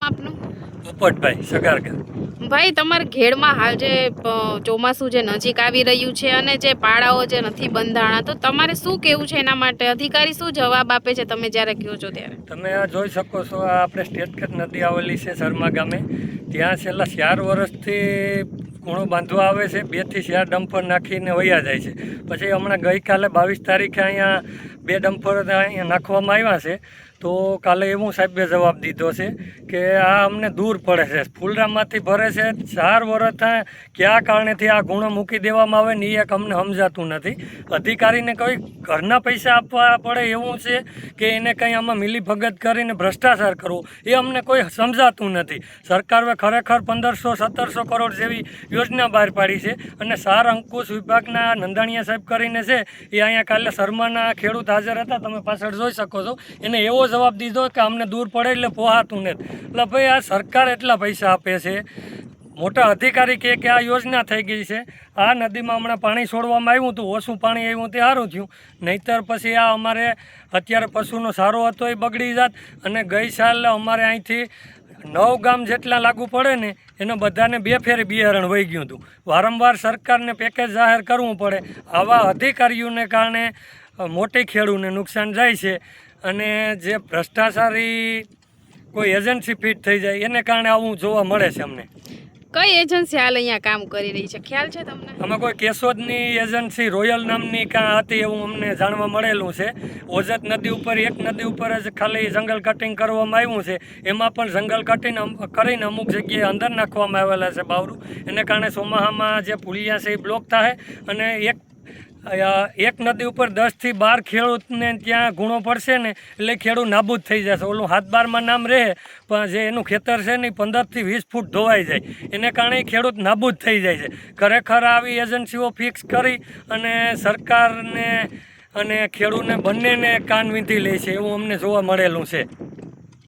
આપનું? પોપટભાઈ સગારગર. ભાઈ, તમારા ઘેડમાં હાલ જે ચોમાસું જે નજીક આવી રહ્યું છે અને જે પાડાઓ જે નથી બંધાણા, તો તમારે શું કહેવું છે એના માટે? અધિકારી શું જવાબ આપે છે તમે જ્યારે કહો છો ત્યારે? તમે આ જોઈ શકો છો, આ આપણે સ્ટેટકટ નદી આવેલી છે શર્મા ગામે. ત્યાં છેલ્લા 4 વર્ષથી ખૂણો બાંધવા આવે છે, 2 થી 4 ડમ્પર નાખીને વયા જાય છે. પછી હમણાં ગઈકાલે 22 તારીખે અહીંયા 2 ડમ્પર અહીંયા નાખવામાં આવ્યા છે. તો કાલે એવું સાહેબે જવાબ દીધો છે કે આ અમને દૂર પડે છે, ફૂલરામમાંથી ભરે છે. 4 વર્ષ કયા કારણેથી આ ગુણો મૂકી દેવામાં આવે ને એ એક અમને સમજાતું નથી. અધિકારીને કોઈ ઘરના પૈસા આપવા પડે એવું છે કે એને કંઈ આમાં મિલીભગત કરીને ભ્રષ્ટાચાર કરવો, એ અમને કોઈ સમજાતું નથી. સરકારે ખરેખર 1500-1700 કરોડ જેવી યોજના બહાર પાડી છે અને સાર અંકુશ વિભાગના નંદાણીયા સાહેબ કરીને છે, એ અહીંયા કાલે શર્માના ખેડૂત હાજર હતા, તમે પાછળ જોઈ શકો છો. એને એવો જવાબ દીધો કે અમને દૂર પડે એટલે પોહાતું નથી. એટલે ભાઈ, આ સરકાર એટલા પૈસા આપે છે, મોટા અધિકારી કહે કે આ યોજના થઈ ગઈ છે. આ નદીમાં હમણાં પાણી છોડવામાં આવ્યું હતું, ઓછું પાણી આવ્યું તે સારું થયું, નહીંતર પછી આ અમારે અત્યારે પશુનો સારો હતો એ બગડી જાત. અને ગઈ સાલ અમારે અહીંથી 9 ગામ જેટલા લાગુ પડે ને એને બધાને 2 ફેરી બિયારણ વહી ગયું હતું. વારંવાર સરકારને પેકેજ જાહેર કરવું પડે. આવા અધિકારીઓને કારણે મોટી ખેડૂતને નુકસાન જાય છે અને જે ભ્રષ્ટાચારી કોઈ એજન્સી ફિટ થઈ જાય એને કારણે આવું જોવા મળે છે. અમને કઈ એજન્સી હાલ અહીંયા કામ કરી રહી છે, ખ્યાલ છે તમને? અમે કોઈ કેશોદની એજન્સી રોયલ નામની કાં હતી એવું અમને જાણવા મળેલું છે. ઓજત નદી ઉપર, એક નદી ઉપર જ ખાલી જંગલ કટિંગ કરવામાં આવ્યું છે. એમાં પણ જંગલ કટિંગ કરીને અમુક જગ્યાએ અંદર નાખવામાં આવેલા છે બાવરું. એને કારણે ચોમાસામાં જે પુલિયા છે એ બ્લોક થાય અને એક નદી ઉપર 10 થી 12 ખેડૂતને ત્યાં ગુણો પડશે ને એટલે ખેડૂત નાબૂદ થઈ જશે. ઓલું 7-12માં નામ રહે પણ જે એનું ખેતર છે ને 15 થી 20 ફૂટ ધોવાઈ જાય, એને કારણે ખેડૂત નાબૂદ થઈ જાય છે. ખરેખર આવી એજન્સીઓ ફિક્સ કરી અને સરકારને અને ખેડૂતને બંનેને કાન વીંધી લે છે એવું અમને જોવા મળેલું છે.